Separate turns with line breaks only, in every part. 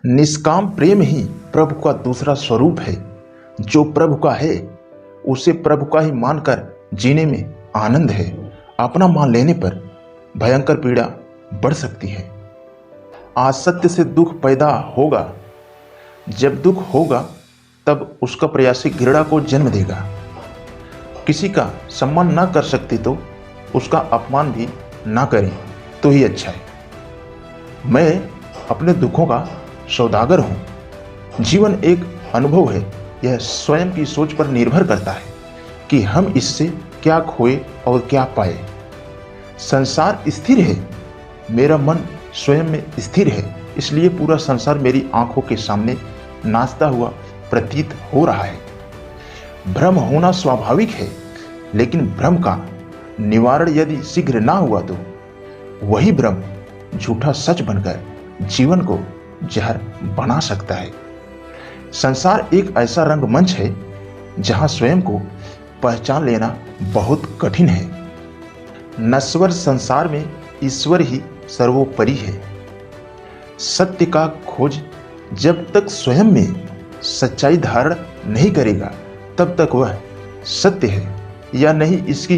निष्काम प्रेम ही प्रभु का दूसरा स्वरूप है। जो प्रभु का है उसे प्रभु का ही मानकर जीने में आनंद है। अपना मान लेने पर भयंकर पीड़ा बढ़ सकती है। असत्य से दुख पैदा होगा। जब दुख होगा तब उसका प्रयासी घृणा को जन्म देगा। किसी का सम्मान ना कर सकते तो उसका अपमान भी ना करें तो ही अच्छा है। मैं अपने दुखों का सौदागर हूँ। जीवन एक अनुभव है। यह स्वयं की सोच पर निर्भर करता है कि हम इससे क्या खोए और क्या पाए। संसार स्थिर है, मेरा मन स्वयं में स्थिर है, इसलिए पूरा संसार मेरी आंखों के सामने नाचता हुआ प्रतीत हो रहा है। भ्रम होना स्वाभाविक है, लेकिन भ्रम का निवारण यदि शीघ्र ना हुआ तो वही भ्रम झूठा सच बनकर जीवन को जहर बना सकता है। संसार एक ऐसा रंगमंच है जहां स्वयं को पहचान लेना बहुत कठिन है। नश्वर संसार में ईश्वर ही सर्वोपरि है। सत्य का खोज जब तक स्वयं में सच्चाई धारण नहीं करेगा तब तक वह सत्य है या नहीं इसकी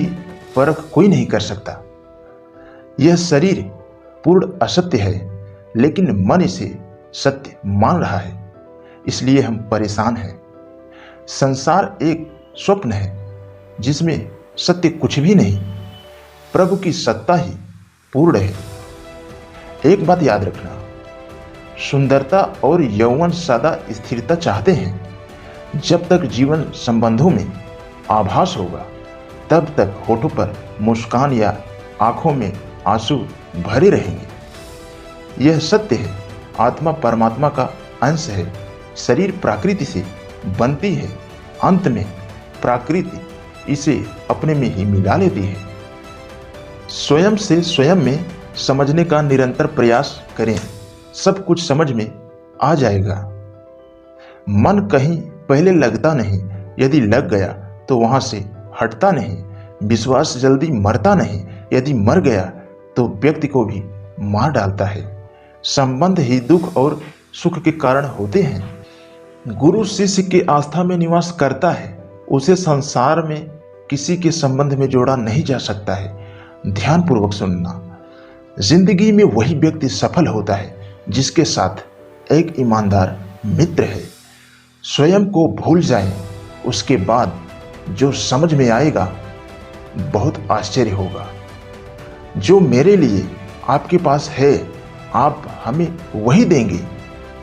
परख कोई नहीं कर सकता। यह शरीर पूर्ण असत्य है, लेकिन मन इसे सत्य मान रहा है, इसलिए हम परेशान हैं। संसार एक स्वप्न है जिसमें सत्य कुछ भी नहीं। प्रभु की सत्ता ही पूर्ण है। एक बात याद रखना, सुंदरता और यौवन सदा स्थिरता चाहते हैं। जब तक जीवन संबंधों में आभास होगा तब तक होठों पर मुस्कान या आंखों में आंसू भरे रहेंगे। यह सत्य है। आत्मा परमात्मा का अंश है। शरीर प्रकृति से बनती है, अंत में प्रकृति इसे अपने में ही मिला लेती है। स्वयं से स्वयं में समझने का निरंतर प्रयास करें, सब कुछ समझ में आ जाएगा। मन कहीं पहले लगता नहीं, यदि लग गया तो वहां से हटता नहीं। विश्वास जल्दी मरता नहीं, यदि मर गया तो व्यक्ति को भी मार डालता है। संबंध ही दुख और सुख के कारण होते हैं। गुरु शिष्य की आस्था में निवास करता है, उसे संसार में किसी के संबंध में जोड़ा नहीं जा सकता है। ध्यानपूर्वक सुनना। जिंदगी में वही व्यक्ति सफल होता है जिसके साथ एक ईमानदार मित्र है। स्वयं को भूल जाएं, उसके बाद जो समझ में आएगा बहुत आश्चर्य होगा। जो मेरे लिए आपके पास है आप हमें वही देंगे।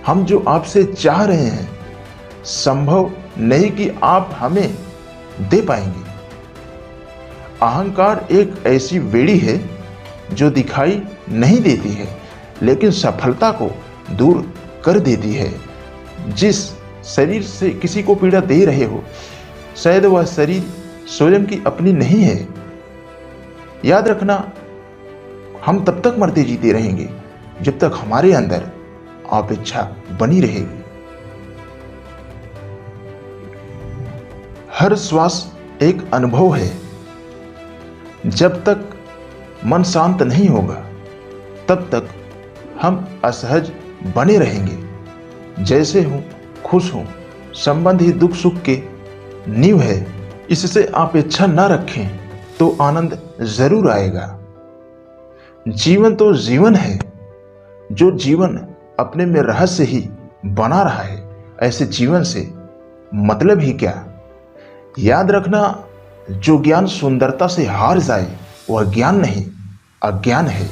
हम जो आपसे चाह रहे हैं संभव नहीं कि आप हमें दे पाएंगे। अहंकार एक ऐसी बेड़ी है जो दिखाई नहीं देती है लेकिन सफलता को दूर कर देती है। जिस शरीर से किसी को पीड़ा दे रहे हो शायद वह शरीर स्वयं की अपनी नहीं है। याद रखना, हम तब तक मरते जीते रहेंगे जब तक हमारे अंदर अपेक्षा बनी रहेगी। हर श्वास एक अनुभव है। जब तक मन शांत नहीं होगा तब तक हम असहज बने रहेंगे। जैसे हूं खुश हूं, संबंध ही दुख सुख के नींव है। इससे अपेक्षा न रखें तो आनंद जरूर आएगा। जीवन तो जीवन है। जो जीवन अपने में रहस्य ही बना रहा है, ऐसे जीवन से मतलब ही क्या। याद रखना, जो ज्ञान सुंदरता से हार जाए वह ज्ञान नहीं अज्ञान है।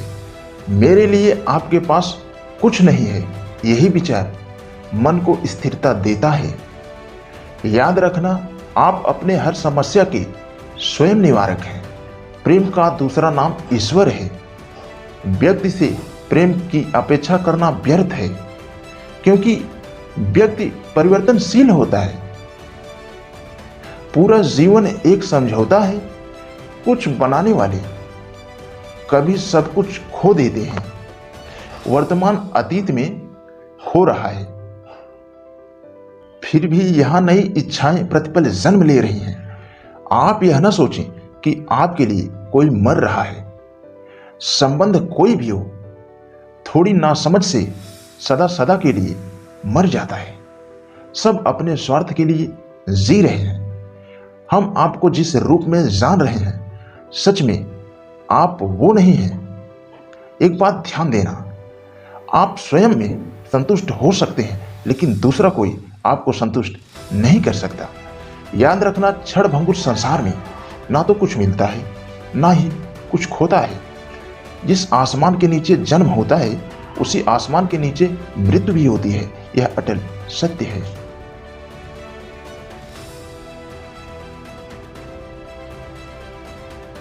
मेरे लिए आपके पास कुछ नहीं है, यही विचार मन को स्थिरता देता है। याद रखना, आप अपने हर समस्या के स्वयं निवारक हैं। प्रेम का दूसरा नाम ईश्वर है। व्यक्ति से प्रेम की अपेक्षा करना व्यर्थ है, क्योंकि व्यक्ति परिवर्तनशील होता है। पूरा जीवन एक समझौता है। कुछ बनाने वाले कभी सब कुछ खो देते हैं। वर्तमान अतीत में खो रहा है, फिर भी यहां नई इच्छाएं प्रतिपल जन्म ले रही हैं। आप यह न सोचें कि आपके लिए कोई मर रहा है। संबंध कोई भी हो, थोड़ी नासमझ से सदा सदा के लिए मर जाता है। सब अपने स्वार्थ के लिए जी रहे हैं। हम आपको जिस रूप में जान रहे हैं, सच में आप वो नहीं हैं। एक बात ध्यान देना, आप स्वयं में संतुष्ट हो सकते हैं, लेकिन दूसरा कोई आपको संतुष्ट नहीं कर सकता। याद रखना, क्षण भंगुर संसार में ना तो कुछ मिलता है, ना ही कुछ खोता है। जिस आसमान के नीचे जन्म होता है, उसी आसमान के नीचे मृत्यु भी होती है। यह अटल सत्य है।